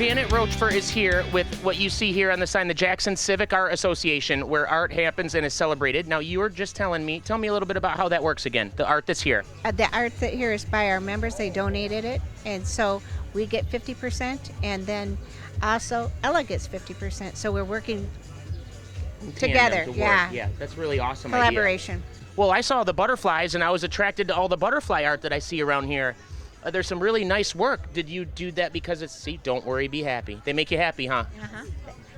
Janet Rochford is here with what you see here on the sign, the Jackson Civic Art Association, where art happens and is celebrated. Now, you were just telling me, tell me a little bit about how that works again, the art that's here. The art that here is by our members. They donated it, and so we get 50%, and then also Ella gets 50%. So we're working together. Yeah, that's really awesome. Collaboration. Idea. Well, I saw the butterflies, and I was attracted to all the butterfly art that I see around here. There's some really nice work. Did you do that because it's, see, don't worry, be happy. They make you happy, huh? Uh-huh.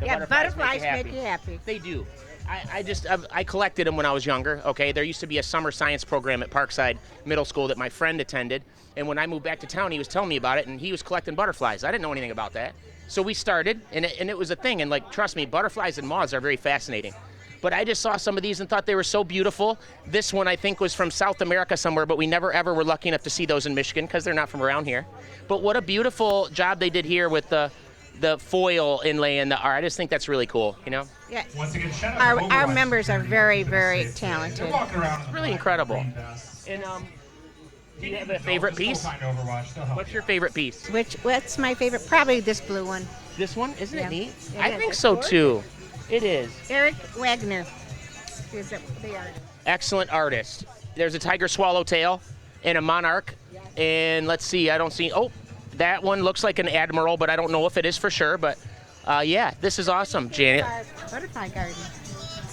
Yeah, butterflies make you happy. They do. I collected them when I was younger, okay? There used to be a summer science program at Parkside Middle School that my friend attended, and when I moved back to town, he was telling me about it, and he was collecting butterflies. I didn't know anything about that. So we started, and it was a thing, and like, trust me, butterflies and moths are very fascinating. But I just saw some of these and thought they were so beautiful. This one, I think, was from South America somewhere, but we never, ever were lucky enough to see those in Michigan because they're not from around here. But what a beautiful job they did here with the foil inlay and the art. I just think that's really cool, you know? Yeah. Our members are very, very talented. It's really incredible. And do you have a favorite piece? What's your favorite piece? What's my favorite? Probably this blue one. This one? Isn't it neat? It I is. think so, too. It is. Eric Wagner is the artist. Excellent artist. There's a tiger swallowtail and a monarch. And let's see, I don't see, oh, that one looks like an admiral, but I don't know if it is for sure. But yeah, this is awesome, Janet. Butterfly garden.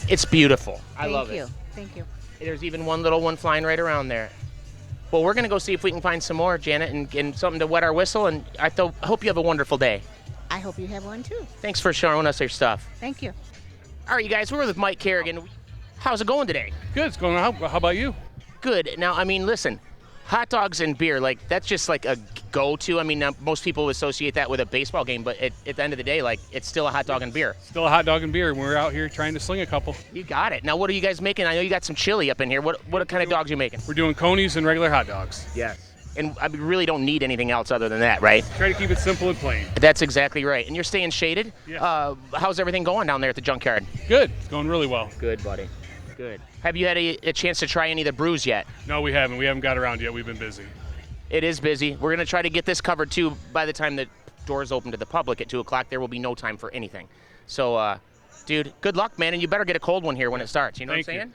It's beautiful. I love it. Thank you. There's even one little one flying right around there. Well, we're going to go see if we can find some more, Janet, and something to wet our whistle. And I hope you have a wonderful day. I hope you have one, too. Thanks for showing us your stuff. Thank you. All right, you guys, we're with Mike Kerrigan. How's it going today? Good, it's going on. How about you? Good. Now, I mean, listen, hot dogs and beer, like, that's just like a go-to. I mean, most people associate that with a baseball game, but at the end of the day, like, it's still a hot dog and beer. Still a hot dog and beer, and we're out here trying to sling a couple. You got it. Now, what are you guys making? I know you got some chili up in here. What kind of dogs are you making? We're doing conies and regular hot dogs. Yes. And I really don't need anything else other than that, right? Try to keep it simple and plain. That's exactly right. And you're staying shaded? Yeah. How's everything going down there at the junkyard? Good. It's going really well. Good, buddy. Good. Have you had a chance to try any of the brews yet? No, we haven't. We haven't got around yet. We've been busy. It is busy. We're going to try to get this covered, too. By the time the doors open to the public at 2 o'clock, there will be no time for anything. So, dude, good luck, man. And you better get a cold one here when it starts. You know what I'm saying?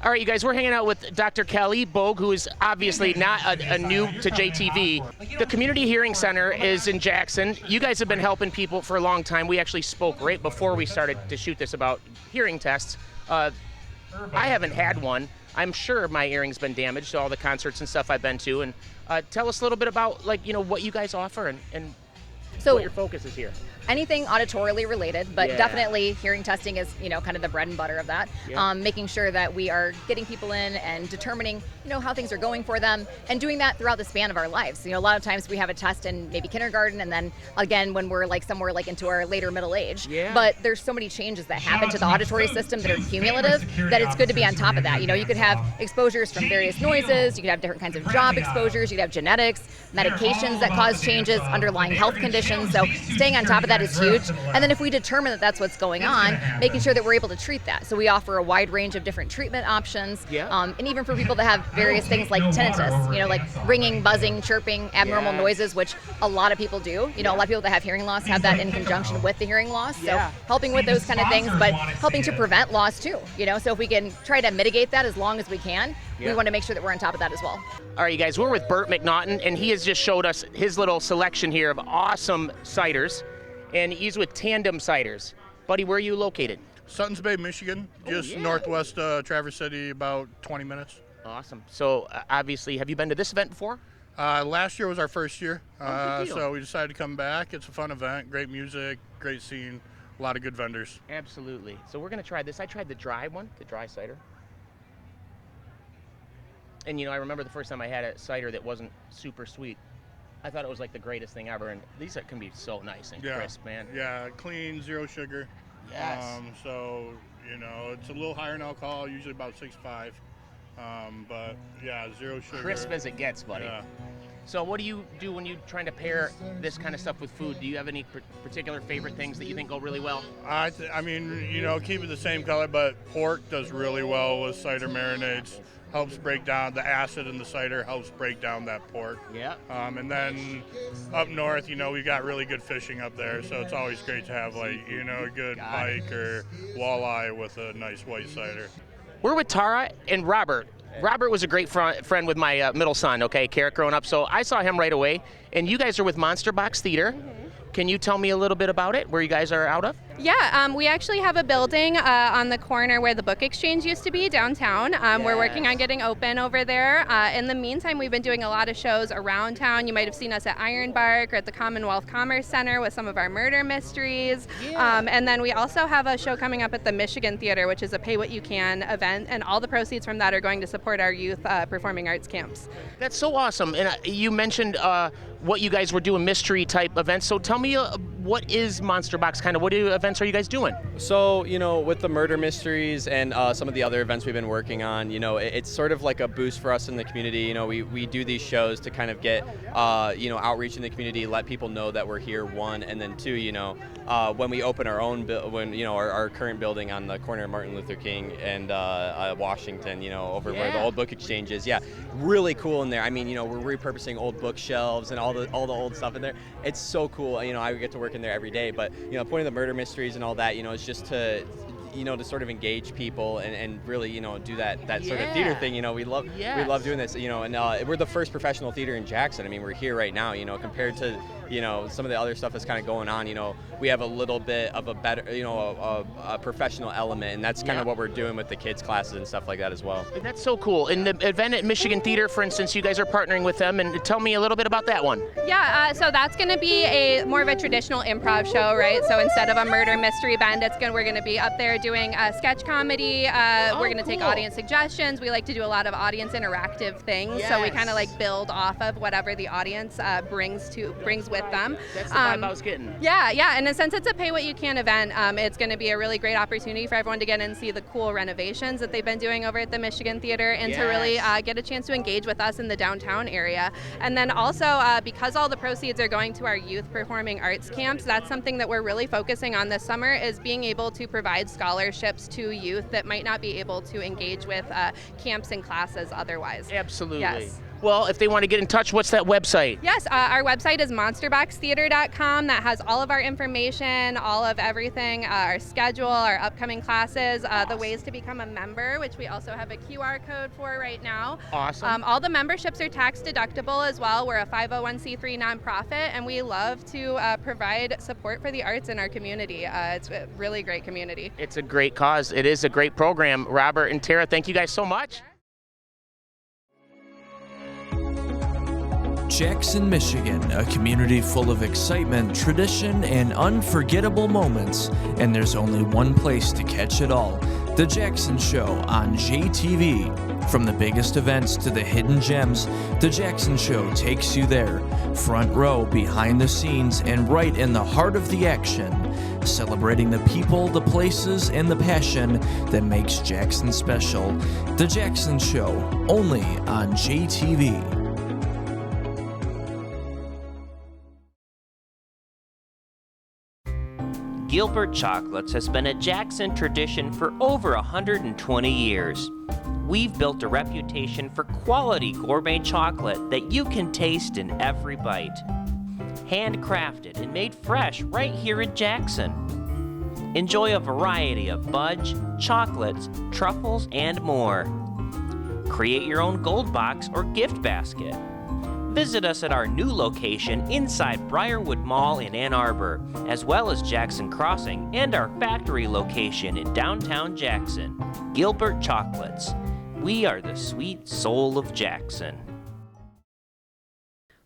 All right, you guys, we're hanging out with Dr. Kelly Bogue, who is obviously not a new to JTV. The Community Hearing Center is in Jackson. You guys have been helping people for a long time. We actually spoke right before we started to shoot this about hearing tests. I haven't had one. I'm sure my hearing's been damaged to all the concerts and stuff I've been to. And tell us a little bit about, like, you know, what you guys offer and what your focus is here. Anything auditorily related, but definitely hearing testing is, you know, kind of the bread and butter of that. Yeah. Making sure that we are getting people in and determining, you know, how things are going for them and doing that throughout the span of our lives. You know, a lot of times we have a test in maybe kindergarten and then again when we're like somewhere like into our later middle age. Yeah. But there's so many changes that happen to the auditory system that are cumulative that it's good to be on top of that. You know, you could have exposures from various noises, you could have different kinds of job exposures, you could have genetics, medications that cause changes, underlying health conditions. So staying on top of that is huge. And then if we determine that that's what's going on, making sure that we're able to treat that. So we offer a wide range of different treatment options. And even for people that have various things like tinnitus, you know, like ringing, buzzing, chirping, abnormal noises, which a lot of people do. You know, a lot of people that have hearing loss have that in conjunction with the hearing loss. So helping with those kind of things, but helping to prevent loss too. You know, so if we can try to mitigate that as long as we can, we want to make sure that we're on top of that as well. All right, you guys, we're with Bert McNaughton, and he has just showed us his little selection here of awesome ciders. And he's with Tandem Ciders. Buddy, where are you located? Suttons Bay, Michigan, just northwest Traverse City, about 20 minutes. Awesome. So, obviously, have you been to this event before? Last year was our first year, good deal. so we decided to come back. It's a fun event, great music, great scene, a lot of good vendors. Absolutely. So we're going to try this. I tried the dry one, the dry cider. And, you know, I remember the first time I had a cider that wasn't super sweet. I thought it was like the greatest thing ever, and these can be so nice and crisp, man. Yeah, clean, zero sugar. Yes. So, you know, it's a little higher in alcohol, usually about 6.5. But yeah, zero sugar. Crisp as it gets, buddy. Yeah. So what do you do when you're trying to pair this kind of stuff with food? Do you have any particular favorite things that you think go really well? I mean, you know, keep it the same color, but pork does really well with cider marinades. Helps break down the acid in the cider, helps break down that pork. Yeah. And then up north, you know, we've got really good fishing up there, so it's always great to have, like, you know, a good pike or walleye with a nice white cider. We're with Tara and Robert. Robert was a great friend with my middle son, okay, Carrot, growing up, so I saw him right away. And you guys are with Monster Box Theater. Can you tell me a little bit about it, where you guys are out of? Yeah, we actually have a building on the corner where the book exchange used to be downtown. We're working on getting open over there. In the meantime, we've been doing a lot of shows around town. You might have seen us at Ironbark or at the Commonwealth Commerce Center with some of our murder mysteries. And then we also have a show coming up at the Michigan Theater, which is a pay what you can event, and all the proceeds from that are going to support our youth performing arts camps. That's so awesome. And you mentioned what you guys were doing, mystery type events. So tell me, what is Monster Box? Kind of what events are you guys doing? So, you know, with the murder mysteries and some of the other events we've been working on, you know, it's sort of like a boost for us in the community. You know, we do these shows to kind of get, you know, outreach in the community, let people know that we're here, one, and then two, you know, when we open our own, our current building on the corner of Martin Luther King and Washington, you know, over where the old book exchange is. Yeah, really cool in there. I mean, you know, we're repurposing old bookshelves and all the old stuff in there. It's so cool. You know, I get to work in there every day, but, you know, the point of the murder mysteries and all that, you know, is just to, you know, to sort of engage people and really, you know, do that sort of theater thing. You know, we love doing this, you know, and we're the first professional theater in Jackson. I mean, we're here right now, you know, compared to, you know, some of the other stuff that's kind of going on, you know, we have a little bit of a better, you know, a professional element, and that's kind of what we're doing with the kids classes and stuff like that as well. That's so cool. And the event at Michigan Theater, for instance, you guys are partnering with them, and tell me a little bit about that one. Yeah, so that's going to be more of a traditional improv show, right? So instead of a murder mystery band, we're going to be up there doing sketch comedy. We're going to take audience suggestions. We like to do a lot of audience interactive things, so we kind of like build off of whatever the audience brings with them. That's the vibe I was getting. Yeah, and since it's a pay what you can event, it's going to be a really great opportunity for everyone to get in and see the cool renovations that they've been doing over at the Michigan Theater, and to really get a chance to engage with us in the downtown area. And then also, because all the proceeds are going to our youth performing arts camps, that's something that we're really focusing on this summer, is being able to provide scholarships to youth that might not be able to engage with camps and classes otherwise. Absolutely. Yes. Well, if they want to get in touch, what's that website? Yes, our website is monsterboxtheater.com. That has all of our information, all of everything, our schedule, our upcoming classes, the ways to become a member, which we also have a QR code for right now. Awesome. All the memberships are tax deductible as well. We're a 501c3 nonprofit, and we love to provide support for the arts in our community. It's a really great community. It's a great cause. It is a great program. Robert and Tara, thank you guys so much. Jackson, Michigan, a community full of excitement, tradition, and unforgettable moments. And there's only one place to catch it all. The Jackson Show on JTV. From the biggest events to the hidden gems, The Jackson Show takes you there. Front row, behind the scenes, and right in the heart of the action. Celebrating the people, the places, and the passion that makes Jackson special. The Jackson Show, only on JTV. Gilbert Chocolates has been a Jackson tradition for over 120 years. We've built a reputation for quality gourmet chocolate that you can taste in every bite. Handcrafted and made fresh right here in Jackson. Enjoy a variety of fudge, chocolates, truffles, and more. Create your own gold box or gift basket. Visit us at our new location inside Briarwood Mall in Ann Arbor, as well as Jackson Crossing and our factory location in downtown Jackson. Gilbert Chocolates. We are the sweet soul of Jackson.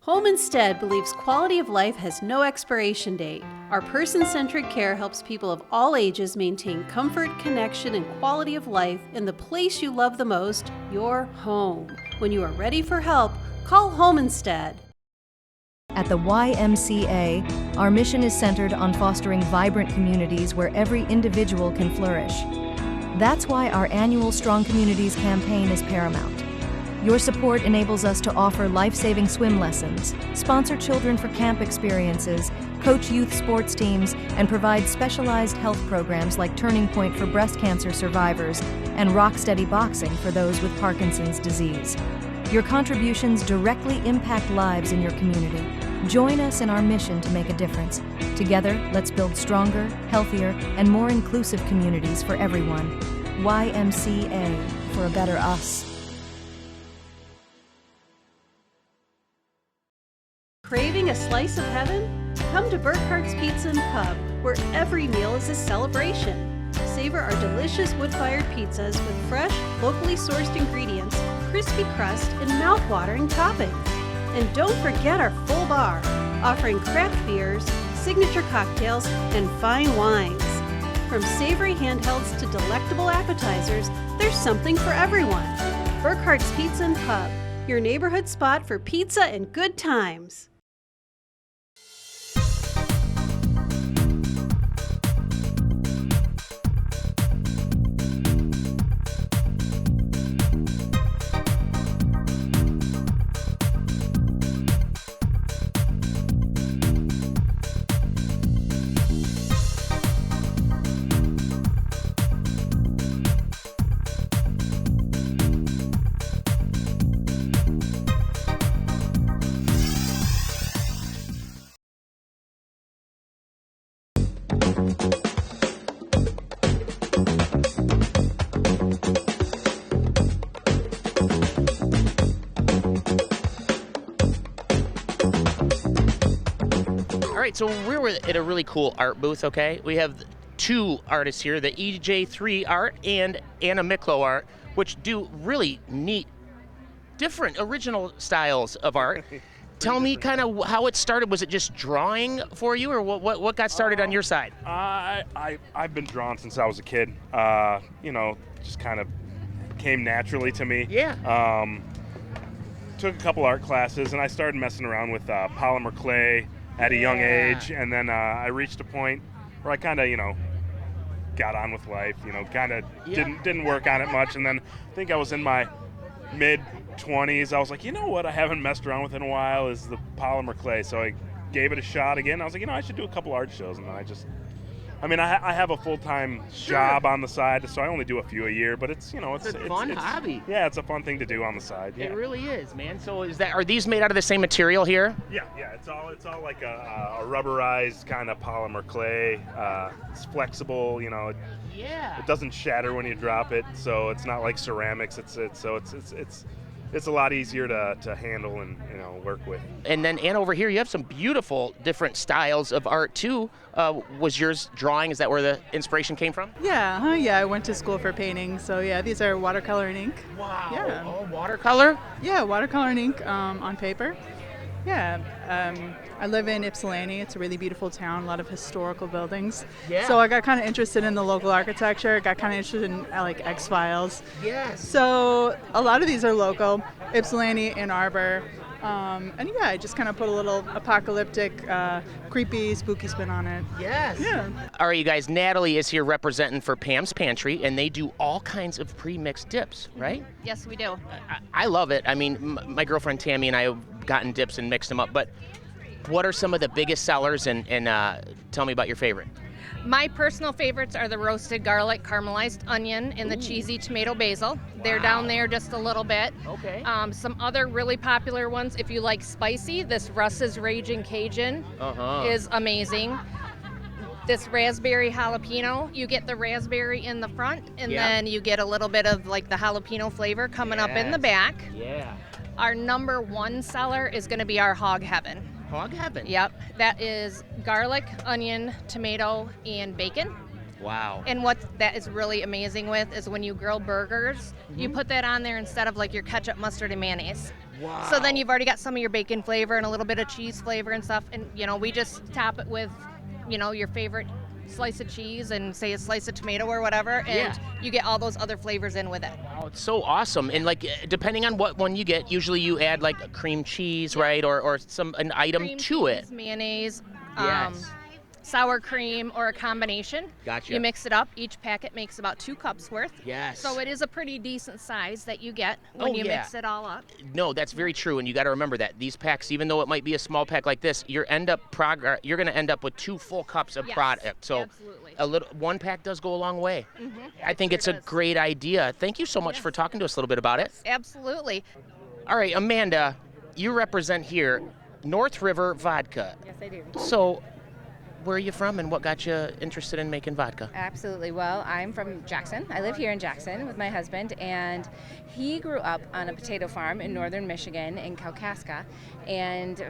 Home Instead believes quality of life has no expiration date. Our person-centric care helps people of all ages maintain comfort, connection, and quality of life in the place you love the most, your home. When you are ready for help, call Home Instead. At the YMCA, our mission is centered on fostering vibrant communities where every individual can flourish. That's why our annual Strong Communities campaign is paramount. Your support enables us to offer life-saving swim lessons, sponsor children for camp experiences, coach youth sports teams, and provide specialized health programs like Turning Point for breast cancer survivors and Rocksteady Boxing for those with Parkinson's disease. Your contributions directly impact lives in your community. Join us in our mission to make a difference. Together, let's build stronger, healthier, and more inclusive communities for everyone. YMCA, for a better us. Craving a slice of heaven? Come to Burkhart's Pizza and Pub, where every meal is a celebration. Savor our delicious wood-fired pizzas with fresh, locally sourced ingredients, crispy crust, and mouth-watering toppings. And don't forget our full bar, offering craft beers, signature cocktails, and fine wines. From savory handhelds to delectable appetizers, there's something for everyone. Burkhart's Pizza and Pub, your neighborhood spot for pizza and good times. All right, so we're at a really cool art booth, okay? We have two artists here, the EJ3 art and Anna Miklo art, which do really neat, different, original styles of art. Tell me kind of how it started. Was it just drawing for you, or what got started on your side? I've been drawn since I was a kid. Just kind of came naturally to me. Yeah. Took a couple art classes, and I started messing around with polymer clay at a young age, and then I reached a point where I kind of, got on with life. Kind of didn't work on it much, and then I think I was in my mid-20s. I was like, you know what I haven't messed around with in a while is the polymer clay. So I gave it a shot again. I was like, I should do a couple art shows, and then I have a full-time job on the side, so I only do a few a year, but it's a fun hobby. Yeah, it's a fun thing to do on the side. Yeah. It really is, man. So are these made out of the same material here? Yeah, it's all like a rubberized kind of polymer clay. It's flexible, Yeah. It doesn't shatter when you drop it, so it's not like ceramics. It's a lot easier to handle and work with. And then Anna, over here, you have some beautiful different styles of art too. Was yours drawing? Is that where the inspiration came from? Yeah, I went to school for painting, so yeah, these are watercolor and ink. Wow. Yeah. Oh, watercolor? Yeah, watercolor and ink on paper. Yeah, I live in Ypsilanti. It's a really beautiful town, a lot of historical buildings. Yeah. So I got kind of interested in the local architecture, got kind of interested in like X-Files. Yes. So a lot of these are local, Ypsilanti, Ann Arbor. And yeah, I just kind of put a little apocalyptic, creepy, spooky spin on it. Yes. Yeah. All right, you guys, Natalie is here representing for Pam's Pantry, and they do all kinds of pre-mixed dips, right? Yes, we do. I love it. I mean, my girlfriend Tammy and I have gotten dips and mixed them up, but what are some of the biggest sellers, and tell me about your favorite? My personal favorites are the roasted garlic caramelized onion and the cheesy tomato basil. They're down there just a little bit. Okay. Some other really popular ones, if you like spicy, this Russ's Raging Cajun is amazing. This raspberry jalapeno, you get the raspberry in the front, and then you get a little bit of like the jalapeno flavor coming up in the back. Yeah. Our number one seller is going to be our Hog Heaven. Hog Heaven? Yep. That is garlic, onion, tomato, and bacon. Wow. And what that is really amazing with is when you grill burgers, you put that on there instead of like your ketchup, mustard, and mayonnaise. Wow. So then you've already got some of your bacon flavor and a little bit of cheese flavor and stuff. And, we just top it with, your favorite slice of cheese and say a slice of tomato or whatever, and you get all those other flavors in with it. Oh, it's so awesome. And like, depending on what one you get, usually you add like cream cheese, right? Or an item Cream to cheese, it. mayonnaise. Yes. sour cream, or a combination. Gotcha. You mix it up. Each packet makes about 2 cups worth. Yes. So it is a pretty decent size that you get when you mix it all up. No, that's very true, and you got to remember that these packs, even though it might be a small pack like this, you're going to end up with 2 full cups of product. So absolutely. One pack does go a long way. Mm-hmm. I think it's a great idea. Thank you so much for talking to us a little bit about it. Absolutely. All right, Amanda, you represent here North River Vodka. Yes, I do. So, where are you from and what got you interested in making vodka? Absolutely. Well, I'm from Jackson. I live here in Jackson with my husband, and he grew up on a potato farm in northern Michigan in Kalkaska. And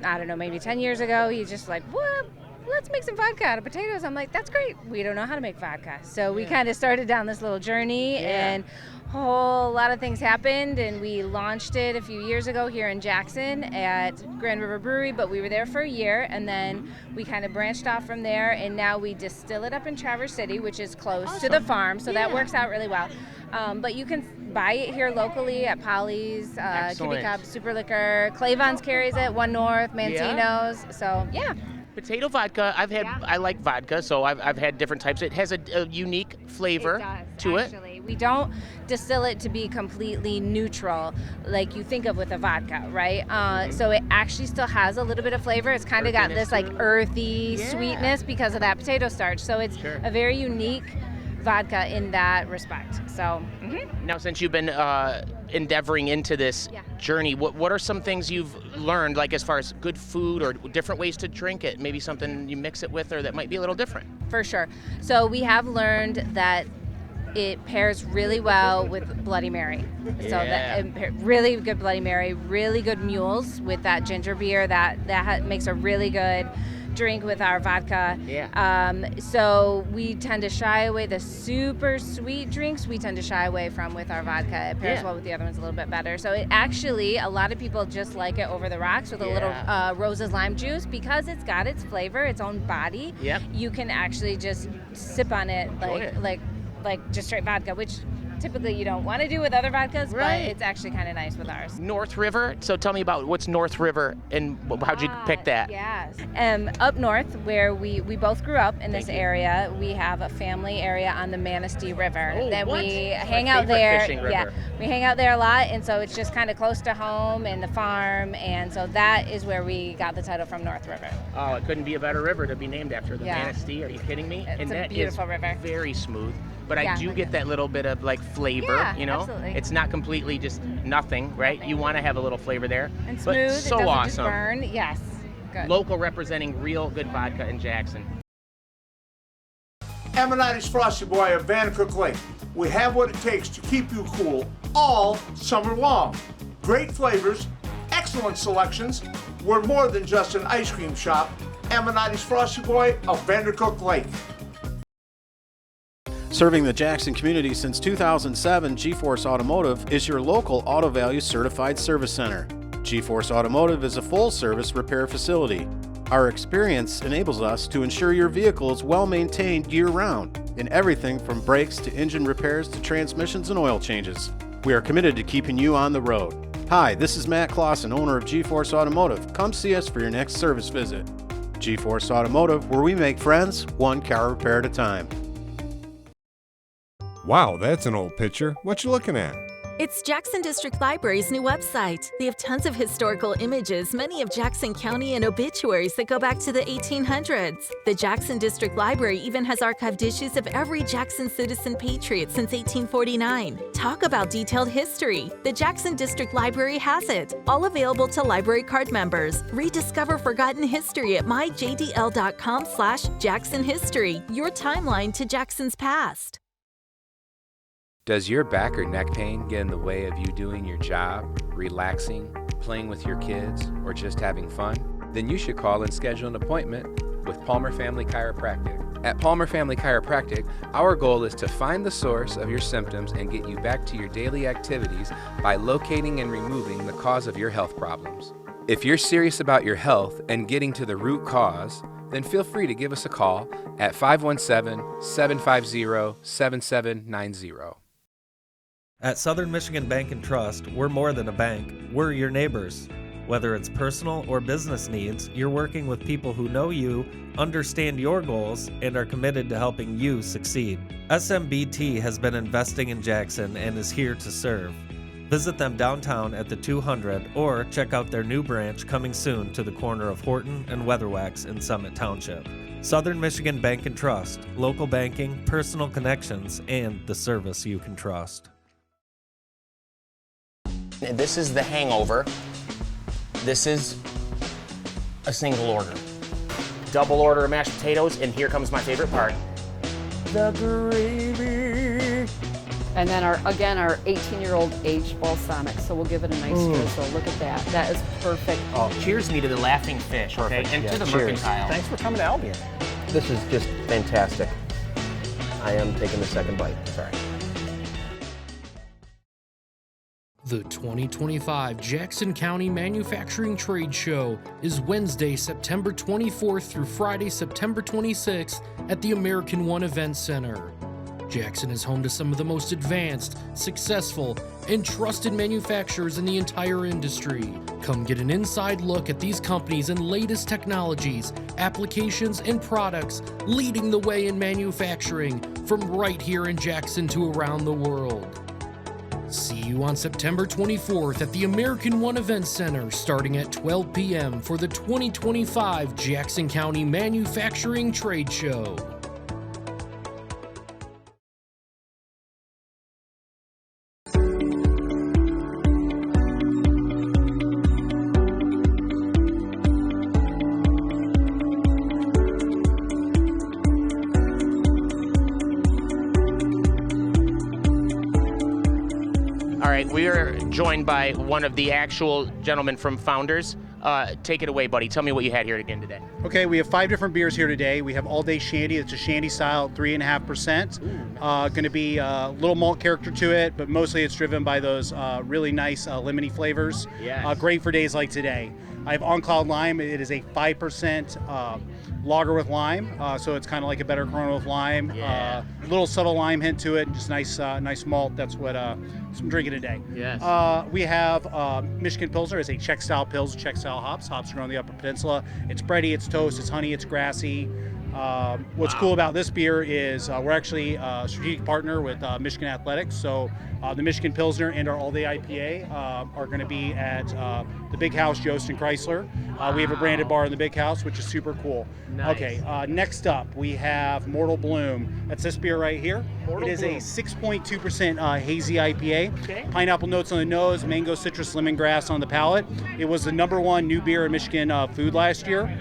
I don't know, maybe 10 years ago, he's just like, what? Let's make some vodka out of potatoes. I'm like, that's great. We don't know how to make vodka. So we kind of started down this little journey, and a whole lot of things happened, and we launched it a few years ago here in Jackson at Grand River Brewery, but we were there for a year, and then we kind of branched off from there, and now we distill it up in Traverse City, which is close to the farm, so that works out really well. But you can buy it here locally at Polly's, Kippy Cup, Super Liquor, Clavon's carries it, One North, Mancino's, so yeah. Potato vodka, I like vodka, so I've had different types. It has a unique flavor to it. We don't distill it to be completely neutral like you think of with a vodka, right? So it actually still has a little bit of flavor. It's kind of got this like earthy sweetness because of that potato starch. So it's a very unique vodka in that respect. So Now, since you've been endeavoring into this journey, what are some things you've learned, like as far as good food or different ways to drink it? Maybe something you mix it with or that might be a little different? For sure. So we have learned that it pairs really well with Bloody Mary. So that really good Bloody Mary, really good mules with that ginger beer. That makes a really good drink with our vodka. So we tend to shy away the super sweet drinks. We tend to shy away from with our vodka. It pairs well with the other ones a little bit better. So it actually, a lot of people just like it over the rocks with a little Rose's lime juice because it's got its flavor, its own body. You can actually just sip on it like just straight vodka, which typically you don't want to do with other vodkas, but it's actually kind of nice with ours. North River. So tell me about what's North River and how'd you pick that? Yes. Up north, where we both grew up in this area, we have a family area on the Manistee River. We hang out there. We hang out there a lot, and so it's just kind of close to home and the farm, and so that is where we got the title from, North River. Oh, it couldn't be a better river to be named after. The Manistee. Are you kidding me? It's a beautiful river. Very smooth. But I do get that little bit of like flavor, you know? Absolutely. It's not completely just nothing, right? You want to have a little flavor there. And smooth, but so it doesn't awesome. just burn. Yes, good. Local representing real good vodka in Jackson. Ammonite's Frosty Boy of Vandercook Lake. We have what it takes to keep you cool all summer long. Great flavors, excellent selections. We're more than just an ice cream shop. Ammonite's Frosty Boy of Vandercook Lake. Serving the Jackson community since 2007, G-Force Automotive is your local Auto Value certified service center. G-Force Automotive is a full-service repair facility. Our experience enables us to ensure your vehicle is well maintained year-round in everything from brakes to engine repairs to transmissions and oil changes. We are committed to keeping you on the road. Hi, this is Matt Clausen, owner of G-Force Automotive. Come see us for your next service visit. G-Force Automotive, where we make friends, one car repair at a time. Wow, that's an old picture. What you looking at? It's Jackson District Library's new website. They have tons of historical images, many of Jackson County, and obituaries that go back to the 1800s. The Jackson District Library even has archived issues of every Jackson citizen patriot since 1849. Talk about detailed history. The Jackson District Library has it. All available to library card members. Rediscover forgotten history at myjdl.com/JacksonHistory. Your timeline to Jackson's past. Does your back or neck pain get in the way of you doing your job, relaxing, playing with your kids, or just having fun? Then you should call and schedule an appointment with Palmer Family Chiropractic. At Palmer Family Chiropractic, our goal is to find the source of your symptoms and get you back to your daily activities by locating and removing the cause of your health problems. If you're serious about your health and getting to the root cause, then feel free to give us a call at 517-750-7790. At Southern Michigan Bank and Trust, we're more than a bank, we're your neighbors. Whether it's personal or business needs, you're working with people who know you, understand your goals, and are committed to helping you succeed. SMBT has been investing in Jackson and is here to serve. Visit them downtown at the 200 or check out their new branch coming soon to the corner of Horton and Weatherwax in Summit Township. Southern Michigan Bank and Trust, local banking, personal connections, and the service you can trust. This is the hangover. This is a single order. Double order of mashed potatoes, and here comes my favorite part. The gravy. And then our 18-year-old aged balsamic, so we'll give it a nice drizzle. Look at that. That is perfect. Oh, cheers me to the laughing fish, okay? And to the mercantile. Thanks for coming to Albion. This is just fantastic. I am taking the second bite. Sorry. The 2025 Jackson County Manufacturing Trade Show is Wednesday, September 24th through Friday, September 26th at the American One Event Center. Jackson is home to some of the most advanced, successful, and trusted manufacturers in the entire industry. Come get an inside look at these companies and latest technologies, applications, and products leading the way in manufacturing from right here in Jackson to around the world. See you on September 24th at the American One Event Center starting at 12 p.m. for the 2025 Jackson County Manufacturing Trade Show. We are joined by one of the actual gentlemen from Founders. Take it away, buddy. Tell me what you had here again today. Okay, we have 5 different beers here today. We have All Day Shandy. It's a shandy style, 3.5%. Going to be a little malt character to it, but mostly it's driven by those really nice lemony flavors. Yes. Great for days like today. I have On Cloud Lime. It is a 5% lager with lime, so it's kind of like a better Corona with lime. Yeah. Little subtle lime hint to it, and just nice malt. That's what I'm drinking today. Yes. We have Michigan Pilsner. It's a Czech style pils, Czech style hops. Hops grown on the Upper Peninsula. It's bready, it's toast, it's honey, it's grassy. What's cool about this beer is we're actually a strategic partner with Michigan Athletics. So the Michigan Pilsner and our All Day IPA are going to be at the Big House, Yost and Chrysler. We have a branded bar in the Big House, which is super cool. Nice. Okay, next up we have Mortal Bloom. That's this beer right here. Mortal it is Bloom. a 6.2% hazy IPA. Okay. Pineapple notes on the nose, mango, citrus, lemongrass on the palate. It was the #1 new beer in Michigan food last year.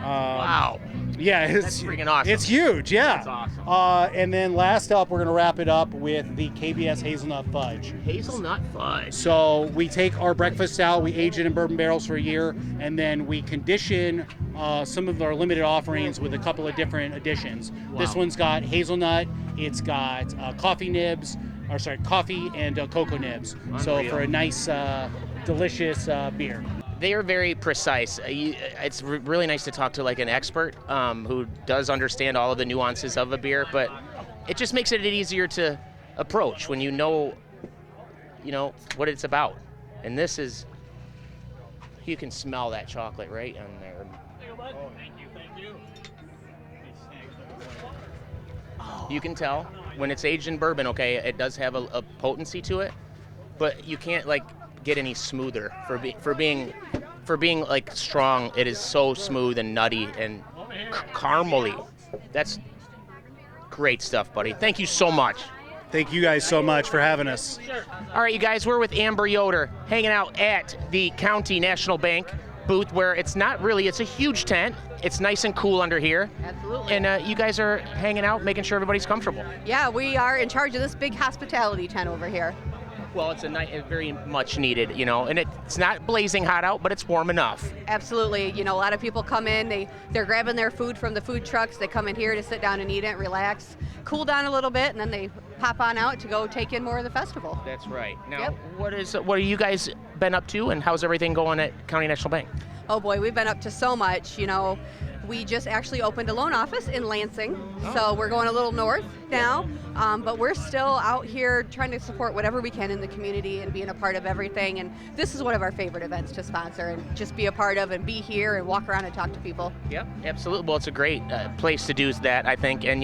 Wow. Yeah, That's freaking awesome. It's huge, yeah. That's awesome. And then last up, we're going to wrap it up with the KBS Hazelnut Fudge. Hazelnut fudge. So we take our breakfast stout, we age it in bourbon barrels for a year, and then we condition some of our limited offerings with a couple of different additions. Wow. This one's got hazelnut, it's got coffee and cocoa nibs. So Unreal. for a nice, delicious beer. They are very precise. It's really nice to talk to like an expert who does understand all of the nuances of a beer, but it just makes it easier to approach when you know what it's about. And this is, you can smell that chocolate right in there. You can tell when it's aged in bourbon, okay, it does have a potency to it, but you can't like get any smoother for being like strong. It is so smooth and nutty and caramely. That's great stuff, buddy. Thank you so much. Thank you guys so much for having us. All right, you guys, we're with Amber Yoder hanging out at the County National Bank booth where it's a huge tent. It's nice and cool under here. Absolutely. And you guys are hanging out, making sure everybody's comfortable. Yeah, we are in charge of this big hospitality tent over here. Well, it's very much needed, and it's not blazing hot out, but it's warm enough. Absolutely. A lot of people come in, they're grabbing their food from the food trucks. They come in here to sit down and eat it, relax, cool down a little bit, and then they hop on out to go take in more of the festival. That's right. Now, what are you guys been up to, and how's everything going at County National Bank? Oh boy, we've been up to so much. We just actually opened a loan office in Lansing, so we're going a little north now, but we're still out here trying to support whatever we can in the community and being a part of everything. And this is one of our favorite events to sponsor and just be a part of and be here and walk around and talk to people. Yep, absolutely. Well, it's a great place to do that, I think. And,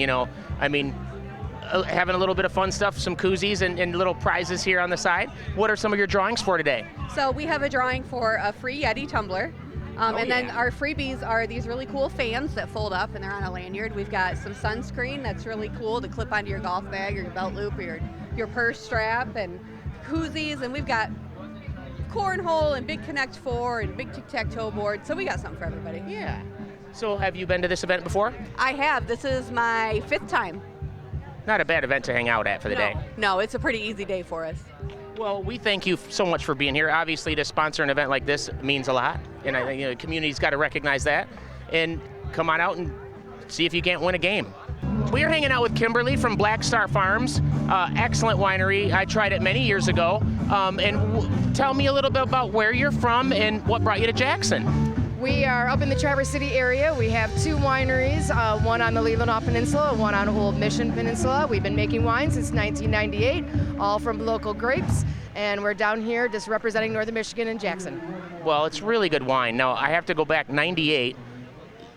having a little bit of fun stuff, some koozies and little prizes here on the side. What are some of your drawings for today? So we have a drawing for a free Yeti tumbler. Then our freebies are these really cool fans that fold up and they're on a lanyard. We've got some sunscreen that's really cool to clip onto your golf bag or your belt loop or your purse strap, and koozies, and we've got cornhole and Big Connect 4 and Big Tic-Tac-Toe board. So we got something for everybody. Yeah. So have you been to this event before? I have. This is my 5th time. Not a bad event to hang out at for the day. No, it's a pretty easy day for us. Well, we thank you so much for being here. Obviously, to sponsor an event like this means a lot, and I think the community's got to recognize that. And come on out and see if you can't win a game. We are hanging out with Kimberly from Black Star Farms, excellent winery. I tried it many years ago. Tell me a little bit about where you're from and what brought you to Jackson. We are up in the Traverse City area. We have 2 wineries, one on the Leelanau Peninsula, one on Old Mission Peninsula. We've been making wine since 1998, all from local grapes, and we're down here just representing Northern Michigan and Jackson. Well, it's really good wine. Now, I have to go back 98.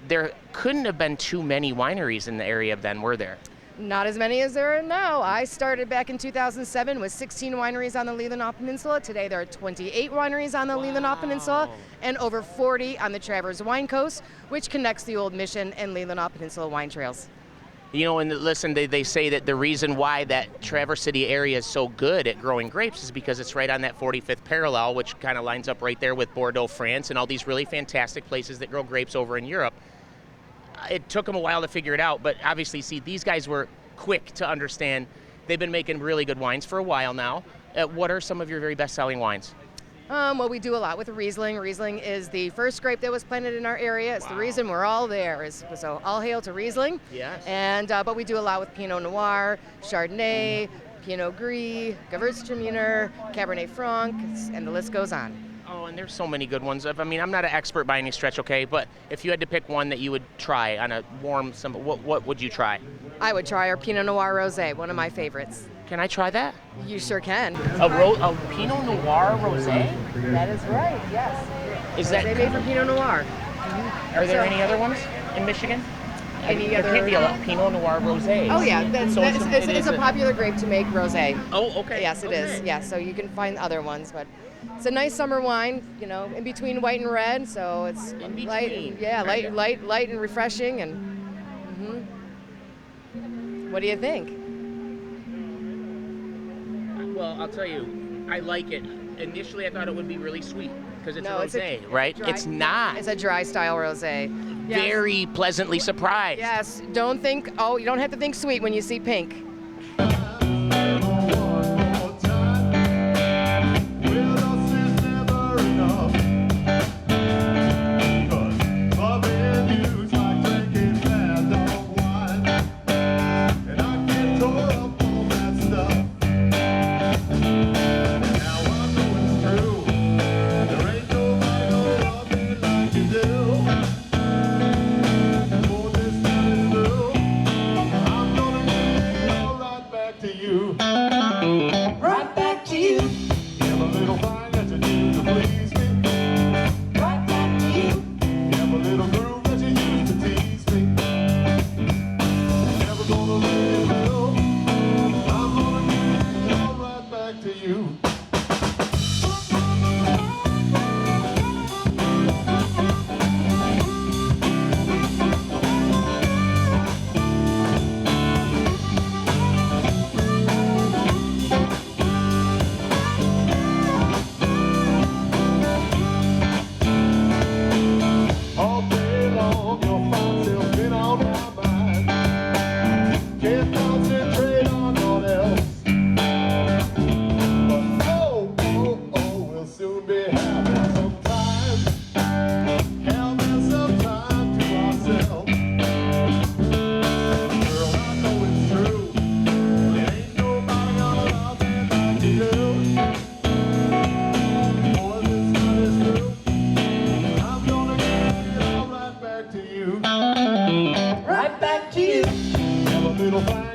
There couldn't have been too many wineries in the area then, were there? Not as many as there are now. I started back in 2007 with 16 wineries on the Leelanau Peninsula. Today there are 28 wineries on the Leelanau Peninsula and over 40 on the Traverse Wine Coast, which connects the Old Mission and Leelanau Peninsula wine trails. You know, and listen, they say that the reason why that Traverse City area is so good at growing grapes is because it's right on that 45th parallel, which kind of lines up right there with Bordeaux, France, and all these really fantastic places that grow grapes over in Europe. It took them a while to figure it out, but obviously, see, these guys were quick to understand. They've been making really good wines for a while now. What are some of your very best-selling wines? Well, we do a lot with Riesling. Riesling is the first grape that was planted in our area. It's the reason we're all there. So all hail to Riesling. Yes. And but we do a lot with Pinot Noir, Chardonnay, Pinot Gris, Gewürztraminer, Cabernet Franc, and the list goes on. Oh, and there's so many good ones. I mean, I'm not an expert by any stretch, okay? But if you had to pick one that you would try on a warm summer, what would you try? I would try our Pinot Noir Rosé, one of my favorites. Can I try that? You sure can. A Pinot Noir Rosé? That is right, yes. Is that made from Pinot Noir? Are there any other ones in Michigan? There can't be a Pinot Noir Rosé. Oh yeah, it's a popular grape to make rosé. Oh, okay. Yes, it is. Yeah, so you can find other ones, but it's a nice summer wine, you know, in between white and red, so it's light, light and refreshing. And what do you think? Well, I'll tell you, I like it. Initially, I thought it would be really sweet because it's No, a it's rosé, right? It's not. It's a dry style rosé. Yes. Very pleasantly surprised. Yes. You don't have to think sweet when you see pink. single.